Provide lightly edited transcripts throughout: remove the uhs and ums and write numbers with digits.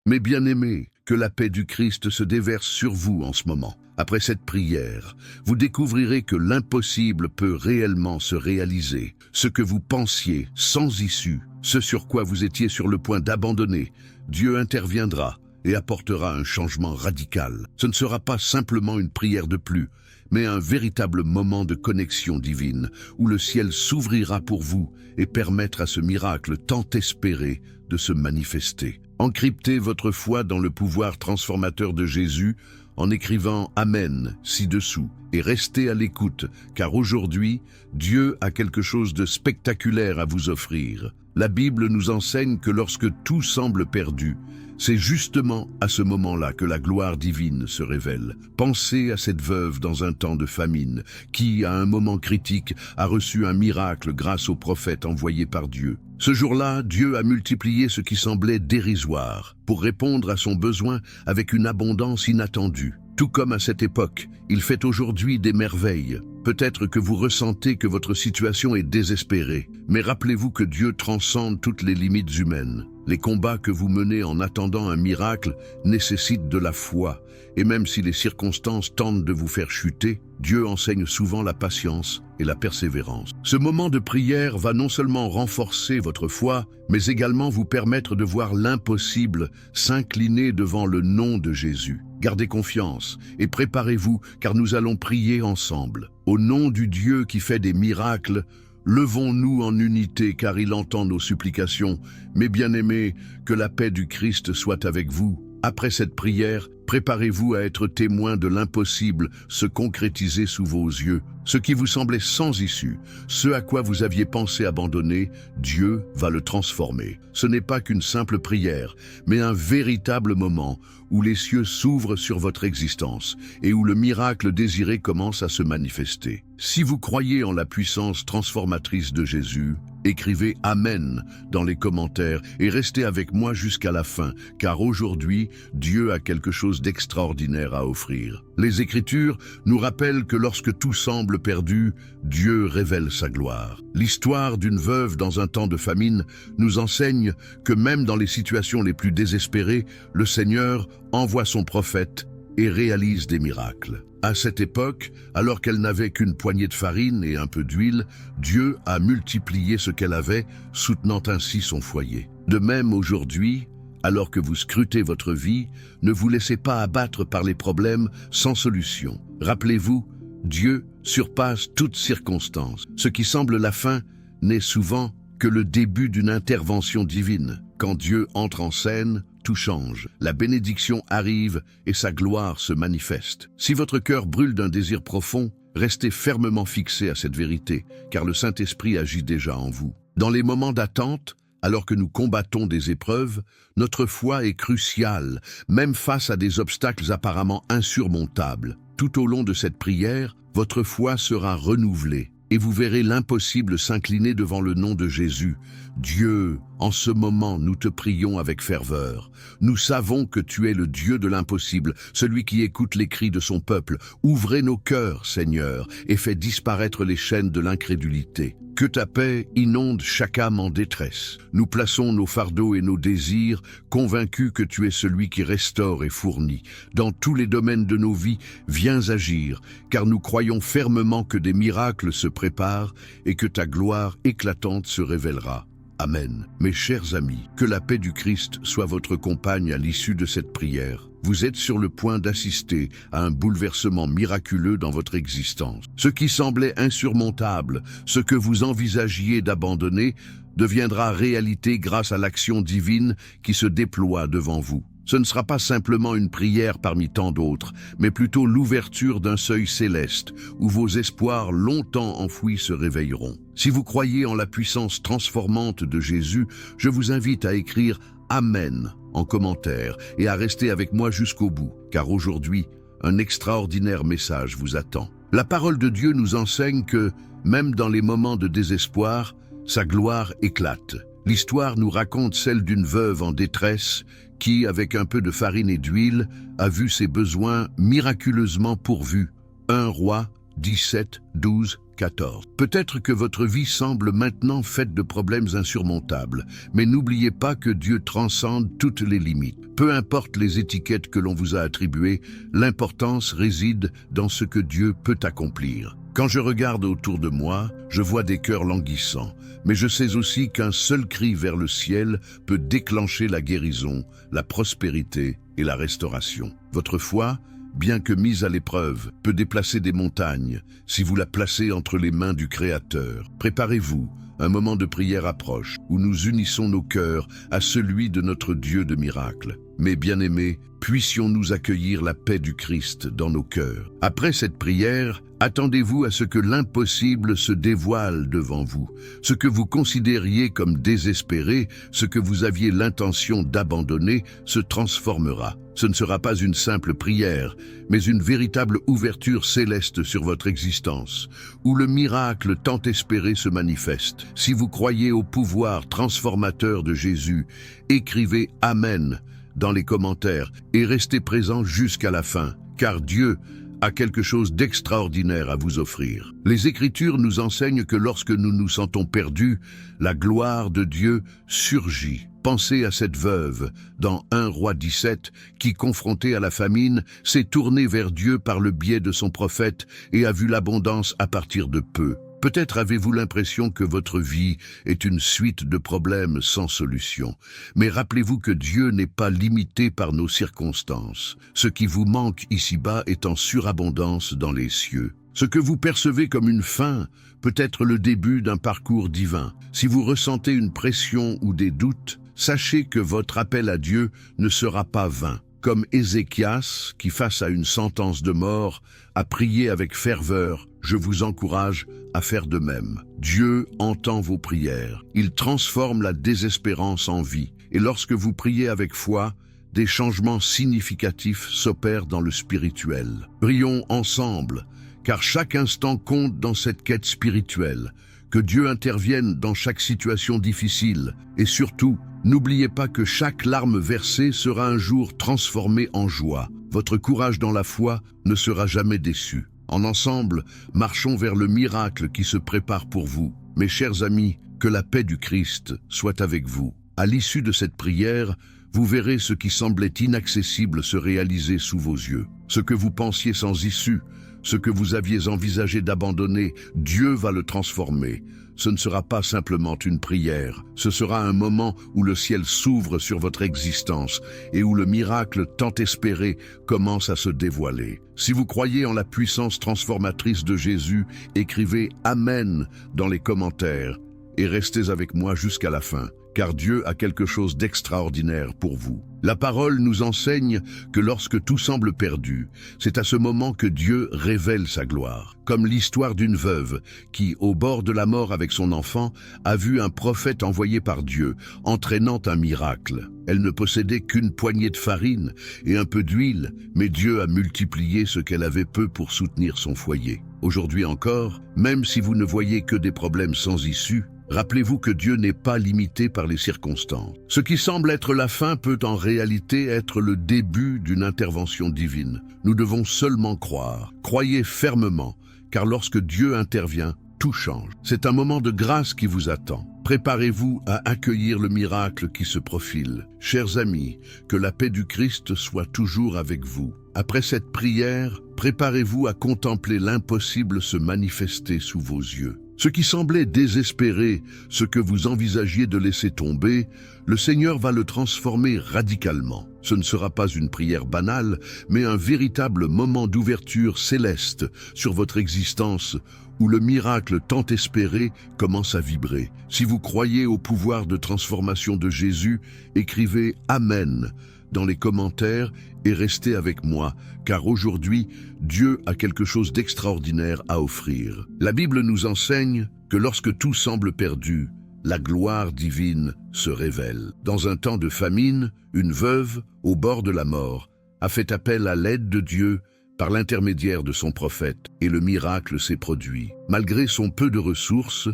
Mes bien-aimés, que la paix du Christ se déverse sur vous en ce moment. Après cette prière, vous découvrirez que l'impossible peut réellement se réaliser. Ce que vous pensiez sans issue, ce sur quoi vous étiez sur le point d'abandonner, Dieu interviendra et apportera un changement radical. Ce ne sera pas simplement une prière de plus, mais un véritable moment de connexion divine, où le ciel s'ouvrira pour vous et permettre à ce miracle tant espéré de se manifester. Encryptez votre foi dans le pouvoir transformateur de Jésus en écrivant « Amen » ci-dessous et restez à l'écoute, car aujourd'hui, Dieu a quelque chose de spectaculaire à vous offrir. La Bible nous enseigne que lorsque tout semble perdu, c'est justement à ce moment-là que la gloire divine se révèle. Pensez à cette veuve dans un temps de famine, qui, à un moment critique, a reçu un miracle grâce au prophète envoyé par Dieu. Ce jour-là, Dieu a multiplié ce qui semblait dérisoire, pour répondre à son besoin avec une abondance inattendue. Tout comme à cette époque, il fait aujourd'hui des merveilles. Peut-être que vous ressentez que votre situation est désespérée, mais rappelez-vous que Dieu transcende toutes les limites humaines. Les combats que vous menez en attendant un miracle nécessitent de la foi, et même si les circonstances tentent de vous faire chuter, Dieu enseigne souvent la patience et la persévérance. Ce moment de prière va non seulement renforcer votre foi, mais également vous permettre de voir l'impossible s'incliner devant le nom de Jésus. Gardez confiance et préparez-vous, car nous allons prier ensemble. Au nom du Dieu qui fait des miracles, levons-nous en unité, car il entend nos supplications. Mes bien-aimés, que la paix du Christ soit avec vous. Après cette prière, préparez-vous à être témoin de l'impossible se concrétiser sous vos yeux. Ce qui vous semblait sans issue, ce à quoi vous aviez pensé abandonner, Dieu va le transformer. Ce n'est pas qu'une simple prière, mais un véritable moment où les cieux s'ouvrent sur votre existence et où le miracle désiré commence à se manifester. Si vous croyez en la puissance transformatrice de Jésus, écrivez « Amen » dans les commentaires et restez avec moi jusqu'à la fin, car aujourd'hui, Dieu a quelque chose d'extraordinaire à offrir. Les Écritures nous rappellent que lorsque tout semble perdu, Dieu révèle sa gloire. L'histoire d'une veuve dans un temps de famine nous enseigne que même dans les situations les plus désespérées, le Seigneur envoie son prophète et réalise des miracles. À cette époque, alors qu'elle n'avait qu'une poignée de farine et un peu d'huile, Dieu a multiplié ce qu'elle avait, soutenant ainsi son foyer. De même aujourd'hui, alors que vous scrutez votre vie, ne vous laissez pas abattre par les problèmes sans solution. Rappelez-vous, Dieu surpasse toute circonstance. Ce qui semble la fin n'est souvent que le début d'une intervention divine. Quand Dieu entre en scène, tout change. La bénédiction arrive et sa gloire se manifeste. Si votre cœur brûle d'un désir profond, restez fermement fixé à cette vérité, car le Saint-Esprit agit déjà en vous. Dans les moments d'attente, alors que nous combattons des épreuves, notre foi est cruciale, même face à des obstacles apparemment insurmontables. Tout au long de cette prière, votre foi sera renouvelée et vous verrez l'impossible s'incliner devant le nom de Jésus. Dieu, en ce moment, nous te prions avec ferveur. Nous savons que tu es le Dieu de l'impossible, celui qui écoute les cris de son peuple. Ouvrez nos cœurs, Seigneur, et fais disparaître les chaînes de l'incrédulité. Que ta paix inonde chaque âme en détresse. Nous plaçons nos fardeaux et nos désirs, convaincus que tu es celui qui restaure et fournit. Dans tous les domaines de nos vies, viens agir, car nous croyons fermement que des miracles se préparent et que ta gloire éclatante se révélera. Amen. Mes chers amis, que la paix du Christ soit votre compagne à l'issue de cette prière. Vous êtes sur le point d'assister à un bouleversement miraculeux dans votre existence. Ce qui semblait insurmontable, ce que vous envisagiez d'abandonner, deviendra réalité grâce à l'action divine qui se déploie devant vous. Ce ne sera pas simplement une prière parmi tant d'autres, mais plutôt l'ouverture d'un seuil céleste où vos espoirs longtemps enfouis se réveilleront. Si vous croyez en la puissance transformante de Jésus, je vous invite à écrire « Amen » en commentaire et à rester avec moi jusqu'au bout, car aujourd'hui, un extraordinaire message vous attend. La parole de Dieu nous enseigne que, même dans les moments de désespoir, sa gloire éclate. L'histoire nous raconte celle d'une veuve en détresse qui, avec un peu de farine et d'huile, a vu ses besoins miraculeusement pourvus. 1 Roi 17, 12, 14. Peut-être que votre vie semble maintenant faite de problèmes insurmontables, mais n'oubliez pas que Dieu transcende toutes les limites. Peu importe les étiquettes que l'on vous a attribuées, l'importance réside dans ce que Dieu peut accomplir. Quand je regarde autour de moi, je vois des cœurs languissants, mais je sais aussi qu'un seul cri vers le ciel peut déclencher la guérison, la prospérité et la restauration. Votre foi, bien que mise à l'épreuve, peut déplacer des montagnes si vous la placez entre les mains du Créateur. Préparez-vous, un moment de prière approche, où nous unissons nos cœurs à celui de notre Dieu de miracles. Mes bien-aimés, puissions-nous accueillir la paix du Christ dans nos cœurs. Après cette prière, attendez-vous à ce que l'impossible se dévoile devant vous. Ce que vous considériez comme désespéré, ce que vous aviez l'intention d'abandonner, se transformera. Ce ne sera pas une simple prière, mais une véritable ouverture céleste sur votre existence, où le miracle tant espéré se manifeste. Si vous croyez au pouvoir transformateur de Jésus, écrivez « Amen » dans les commentaires et restez présents jusqu'à la fin, car Dieu a quelque chose d'extraordinaire à vous offrir. Les Écritures nous enseignent que lorsque nous nous sentons perdus, la gloire de Dieu surgit. Pensez à cette veuve dans 1 Roi 17 qui, confrontée à la famine, s'est tournée vers Dieu par le biais de son prophète et a vu l'abondance à partir de peu. Peut-être avez-vous l'impression que votre vie est une suite de problèmes sans solution. Mais rappelez-vous que Dieu n'est pas limité par nos circonstances. Ce qui vous manque ici-bas est en surabondance dans les cieux. Ce que vous percevez comme une fin peut être le début d'un parcours divin. Si vous ressentez une pression ou des doutes, sachez que votre appel à Dieu ne sera pas vain. Comme Ézéchias, qui face à une sentence de mort, a prié avec ferveur, je vous encourage à faire de même. Dieu entend vos prières. Il transforme la désespérance en vie. Et lorsque vous priez avec foi, des changements significatifs s'opèrent dans le spirituel. Prions ensemble, car chaque instant compte dans cette quête spirituelle. Que Dieu intervienne dans chaque situation difficile. Et surtout, n'oubliez pas que chaque larme versée sera un jour transformée en joie. Votre courage dans la foi ne sera jamais déçu. En ensemble, marchons vers le miracle qui se prépare pour vous. Mes chers amis, que la paix du Christ soit avec vous. À l'issue de cette prière, vous verrez ce qui semblait inaccessible se réaliser sous vos yeux. Ce que vous pensiez sans issue, ce que vous aviez envisagé d'abandonner, Dieu va le transformer. Ce ne sera pas simplement une prière, ce sera un moment où le ciel s'ouvre sur votre existence et où le miracle tant espéré commence à se dévoiler. Si vous croyez en la puissance transformatrice de Jésus, écrivez « Amen » dans les commentaires et restez avec moi jusqu'à la fin, car Dieu a quelque chose d'extraordinaire pour vous. La parole nous enseigne que lorsque tout semble perdu, c'est à ce moment que Dieu révèle sa gloire. Comme l'histoire d'une veuve qui, au bord de la mort avec son enfant, a vu un prophète envoyé par Dieu, entraînant un miracle. Elle ne possédait qu'une poignée de farine et un peu d'huile, mais Dieu a multiplié ce qu'elle avait peu pour soutenir son foyer. Aujourd'hui encore, même si vous ne voyez que des problèmes sans issue, rappelez-vous que Dieu n'est pas limité par les circonstances. Ce qui semble être la fin peut en réalité être le début d'une intervention divine. Nous devons seulement croire. Croyez fermement, car lorsque Dieu intervient, tout change. C'est un moment de grâce qui vous attend. Préparez-vous à accueillir le miracle qui se profile. Chers amis, que la paix du Christ soit toujours avec vous. Après cette prière, préparez-vous à contempler l'impossible se manifester sous vos yeux. Ce qui semblait désespéré, ce que vous envisagiez de laisser tomber, le Seigneur va le transformer radicalement. Ce ne sera pas une prière banale, mais un véritable moment d'ouverture céleste sur votre existence, où le miracle tant espéré commence à vibrer. Si vous croyez au pouvoir de transformation de Jésus, écrivez « Amen » dans les commentaires et restez avec moi, car aujourd'hui, Dieu a quelque chose d'extraordinaire à offrir. La Bible nous enseigne que lorsque tout semble perdu, la gloire divine se révèle. Dans un temps de famine, une veuve, au bord de la mort, a fait appel à l'aide de Dieu par l'intermédiaire de son prophète, et le miracle s'est produit. Malgré son peu de ressources,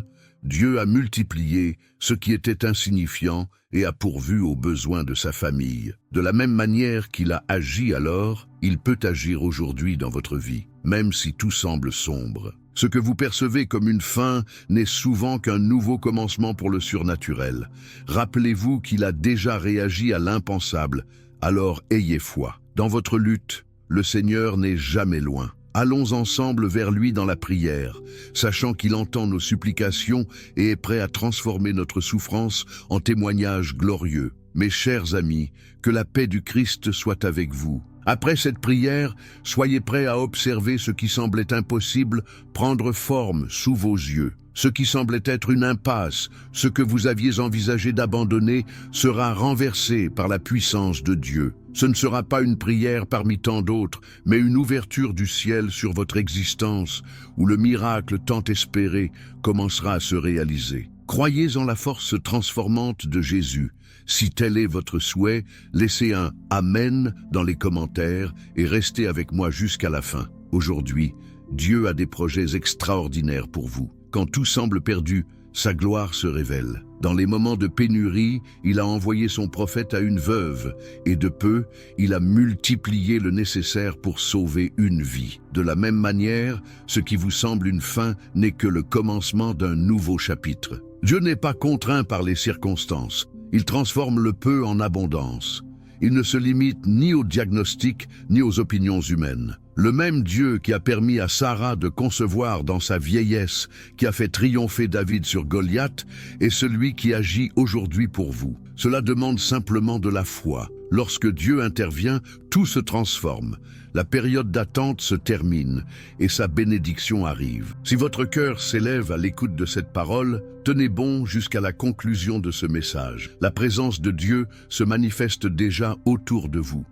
Dieu a multiplié ce qui était insignifiant et a pourvu aux besoins de sa famille. De la même manière qu'il a agi alors, il peut agir aujourd'hui dans votre vie, même si tout semble sombre. Ce que vous percevez comme une fin n'est souvent qu'un nouveau commencement pour le surnaturel. Rappelez-vous qu'il a déjà réagi à l'impensable, alors ayez foi. Dans votre lutte, le Seigneur n'est jamais loin. Allons ensemble vers lui dans la prière, sachant qu'il entend nos supplications et est prêt à transformer notre souffrance en témoignage glorieux. Mes chers amis, que la paix du Christ soit avec vous. Après cette prière, soyez prêts à observer ce qui semblait impossible prendre forme sous vos yeux. Ce qui semblait être une impasse, ce que vous aviez envisagé d'abandonner, sera renversé par la puissance de Dieu. Ce ne sera pas une prière parmi tant d'autres, mais une ouverture du ciel sur votre existence, où le miracle tant espéré commencera à se réaliser. Croyez en la force transformante de Jésus. Si tel est votre souhait, laissez un « Amen » dans les commentaires et restez avec moi jusqu'à la fin. Aujourd'hui, Dieu a des projets extraordinaires pour vous. Quand tout semble perdu, sa gloire se révèle. Dans les moments de pénurie, il a envoyé son prophète à une veuve, et de peu, il a multiplié le nécessaire pour sauver une vie. De la même manière, ce qui vous semble une fin n'est que le commencement d'un nouveau chapitre. Dieu n'est pas contraint par les circonstances. Il transforme le peu en abondance. Il ne se limite ni aux diagnostics ni aux opinions humaines. Le même Dieu qui a permis à Sarah de concevoir dans sa vieillesse, qui a fait triompher David sur Goliath, est celui qui agit aujourd'hui pour vous. Cela demande simplement de la foi. Lorsque Dieu intervient, tout se transforme. La période d'attente se termine et sa bénédiction arrive. Si votre cœur s'élève à l'écoute de cette parole, tenez bon jusqu'à la conclusion de ce message. La présence de Dieu se manifeste déjà autour de vous.